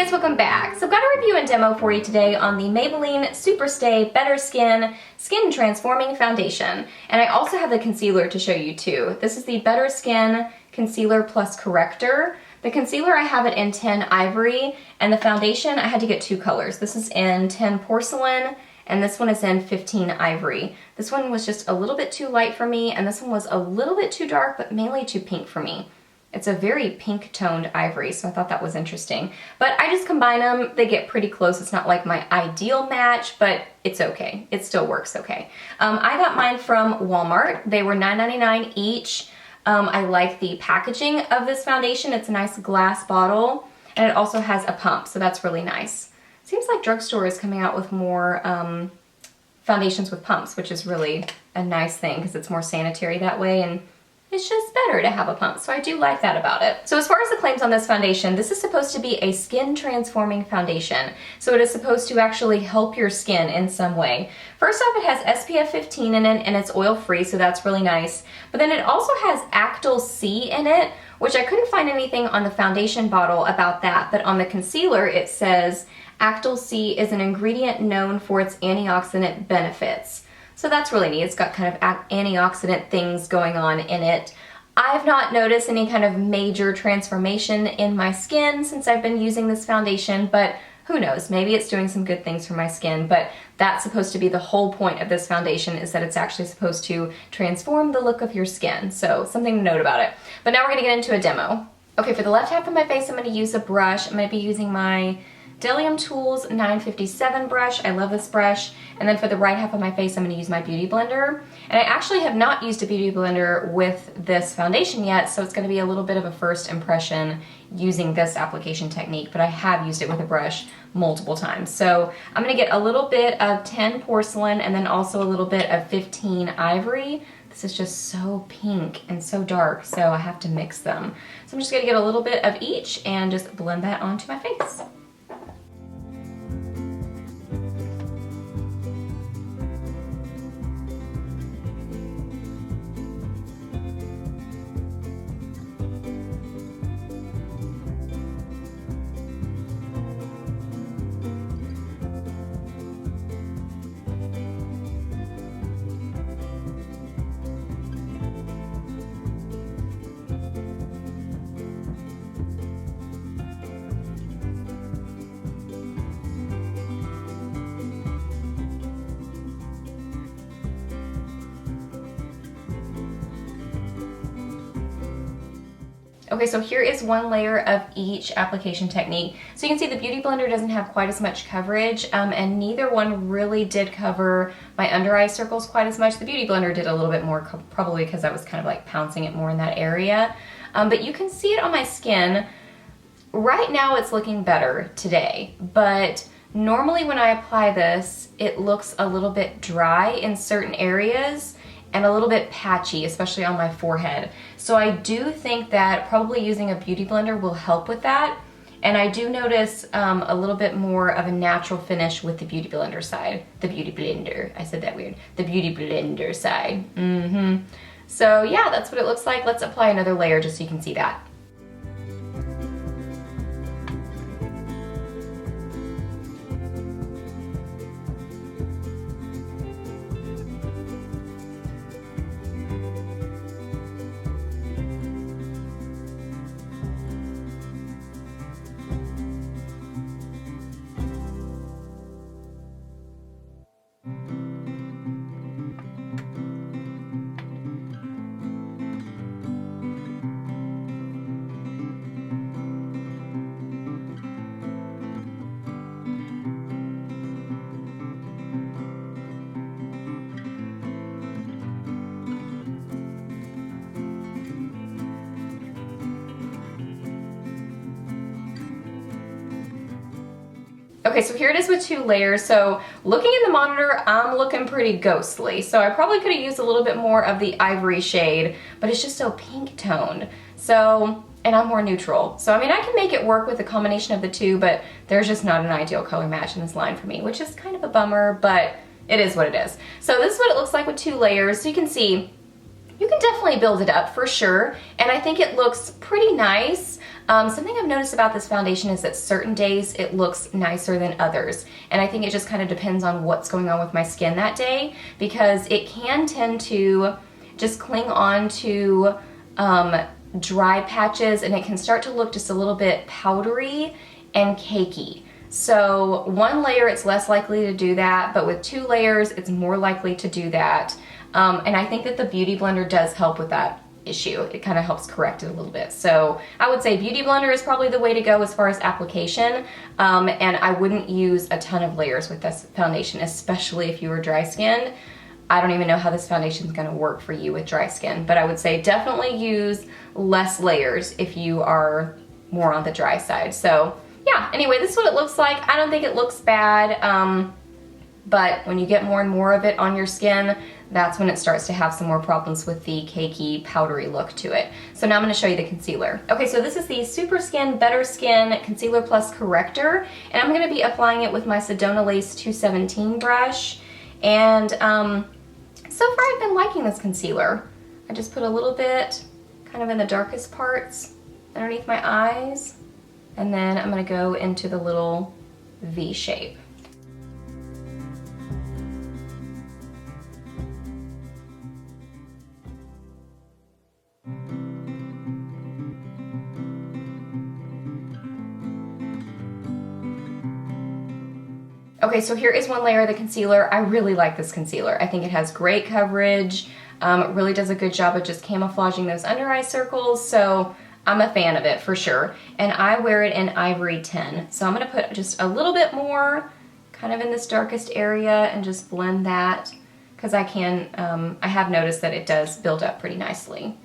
guys, welcome back. So I've got a review and demo for you today on the Maybelline Superstay Better Skin Transforming Foundation. And I also have the concealer to show you too. This is the Better Skin Concealer Plus Corrector. The concealer, I have it in 10 Ivory, and the foundation, I had to get two colors. This is in 10 Porcelain, and this one is in 15 Ivory. This one was just a little bit too light for me, and this one was a little bit too dark, but mainly too pink for me. It's a very pink toned ivory, so I thought that was interesting. But I just combine them, they get pretty close. It's not like my ideal match, but it's okay. It still works okay. I got mine from Walmart. They were $9.99 each. I like the packaging of this foundation. It's a nice glass bottle, and it also has a pump, so that's really nice. Seems like drugstore is coming out with more foundations with pumps, which is really a nice thing because it's more sanitary that way, and it's just better to have a pump, so I do like that about it. So as far as the claims on this foundation, this is supposed to be a skin transforming foundation. So it is supposed to actually help your skin in some way. First off, it has SPF 15 in it, and it's oil free, so that's really nice. But then it also has Actyl C in it, which I couldn't find anything on the foundation bottle about that, but on the concealer it says Actyl C is an ingredient known for its antioxidant benefits. So that's really neat. It's got kind of antioxidant things going on in it. I've not noticed any kind of major transformation in my skin since I've been using this foundation, but who knows? Maybe it's doing some good things for my skin, but that's supposed to be the whole point of this foundation, is that it's actually supposed to transform the look of your skin. So something to note about it. But now we're gonna get into a demo. Okay, for the left half of my face, I'm gonna use a brush. I'm gonna be using my Delium Tools 957 brush. I love this brush. And then for the right half of my face, I'm going to use my Beauty Blender. And I actually have not used a Beauty Blender with this foundation yet, so it's going to be a little bit of a first impression using this application technique, but I have used it with a brush multiple times. So I'm going to get a little bit of 10 Porcelain and then also a little bit of 15 Ivory. This is just so pink and so dark, so I have to mix them. So I'm just going to get a little bit of each and just blend that onto my face. Okay, so here is one layer of each application technique. So you can see the Beauty Blender doesn't have quite as much coverage, and neither one really did cover my under eye circles quite as much. The Beauty Blender did a little bit more, probably because I was kind of like pouncing it more in that area. But you can see it on my skin. Right now it's looking better today, but normally when I apply this, it looks a little bit dry in certain areas and a little bit patchy, especially on my forehead. So I do think that probably using a Beauty Blender will help with that. And I do notice a little bit more of a natural finish with the Beauty Blender side. The Beauty Blender, I said that weird. The Beauty Blender side. So yeah, that's what it looks like. Let's apply another layer just so you can see that. Okay, so here it is with two layers. So looking in the monitor, I'm looking pretty ghostly. So I probably could have used a little bit more of the Ivory shade, but it's just so pink toned. So, and I'm more neutral. So I mean, I can make it work with a combination of the two, but there's just not an ideal color match in this line for me, which is kind of a bummer, but it is what it is. So this is what it looks like with two layers. So you can see, you can definitely build it up for sure, and I think it looks pretty nice. Something I've noticed about this foundation is that certain days it looks nicer than others. And I think it just kind of depends on what's going on with my skin that day, because it can tend to just cling on to dry patches, and it can start to look just a little bit powdery and cakey. So one layer it's less likely to do that, but with 2 layers it's more likely to do that. And I think that the Beauty Blender does help with that issue. It kind of helps correct it a little bit. So I would say Beauty Blender is probably the way to go as far as application. And I wouldn't use a ton of layers with this foundation, especially if you are dry skinned. I don't even know how this foundation is going to work for you with dry skin, but I would say definitely use less layers if you are more on the dry side. So yeah, anyway, this is what it looks like. I don't think it looks bad, but when you get more and more of it on your skin, that's when it starts to have some more problems with the cakey, powdery look to it. So now I'm going to show you the concealer. Okay, so this is the Super Skin Better Skin Concealer Plus Corrector, and I'm going to be applying it with my Sedona Lace 217 brush. And so far I've been liking this concealer. I just put a little bit kind of in the darkest parts underneath my eyes, and then I'm going to go into the little V shape. Okay, so here is one layer of the concealer. I really like this concealer. I think it has great coverage. It really does a good job of just camouflaging those under eye circles, so I'm a fan of it for sure. And I wear it in Ivory 10. So I'm gonna put just a little bit more kind of in this darkest area and just blend that, because I have noticed that it does build up pretty nicely.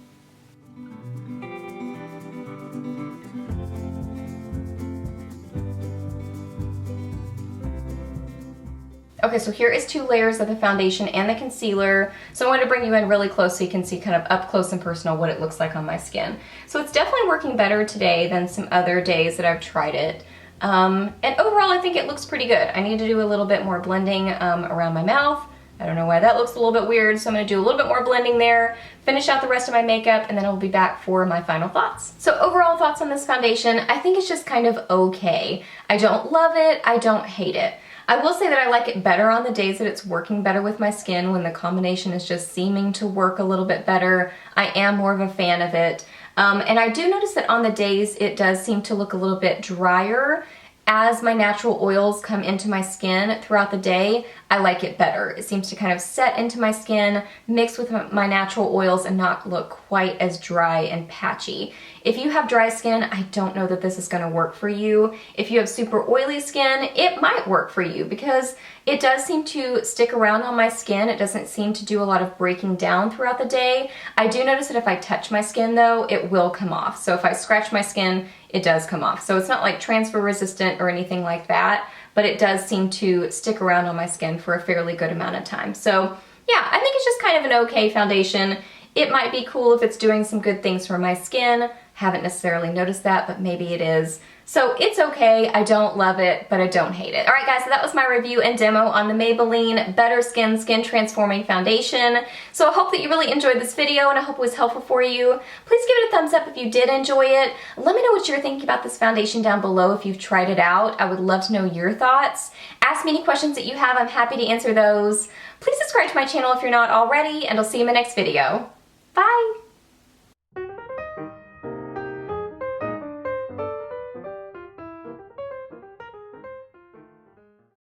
Okay, so here is 2 layers of the foundation and the concealer. So I wanted to bring you in really close so you can see kind of up close and personal what it looks like on my skin. So it's definitely working better today than some other days that I've tried it. And overall I think it looks pretty good. I need to do a little bit more blending around my mouth. I don't know why that looks a little bit weird, so I'm going to do a little bit more blending there, finish out the rest of my makeup, and then I'll be back for my final thoughts. So overall thoughts on this foundation, I think it's just kind of okay. I don't love it, I don't hate it. I will say that I like it better on the days that it's working better with my skin, when the combination is just seeming to work a little bit better. I am more of a fan of it. And I do notice that on the days it does seem to look a little bit drier. As my natural oils come into my skin throughout the day, I like it better. It seems to kind of set into my skin, mix with my natural oils, and not look quite as dry and patchy. If you have dry skin, I don't know that this is going to work for you. If you have super oily skin, it might work for you, because it does seem to stick around on my skin. It doesn't seem to do a lot of breaking down throughout the day. I do notice that if I touch my skin though, it will come off. So if I scratch my skin, it does come off. So it's not like transfer resistant or anything like that, but it does seem to stick around on my skin for a fairly good amount of time. So yeah, I think it's just kind of an okay foundation. It might be cool if it's doing some good things for my skin. Haven't necessarily noticed that, but maybe it is. So it's okay. I don't love it, but I don't hate it. All right, guys, so that was my review and demo on the Maybelline Better Skin Skin Transforming Foundation. So I hope that you really enjoyed this video, and I hope it was helpful for you. Please give it a thumbs up if you did enjoy it. Let me know what you're thinking about this foundation down below if you've tried it out. I would love to know your thoughts. Ask me any questions that you have. I'm happy to answer those. Please subscribe to my channel if you're not already, and I'll see you in my next video.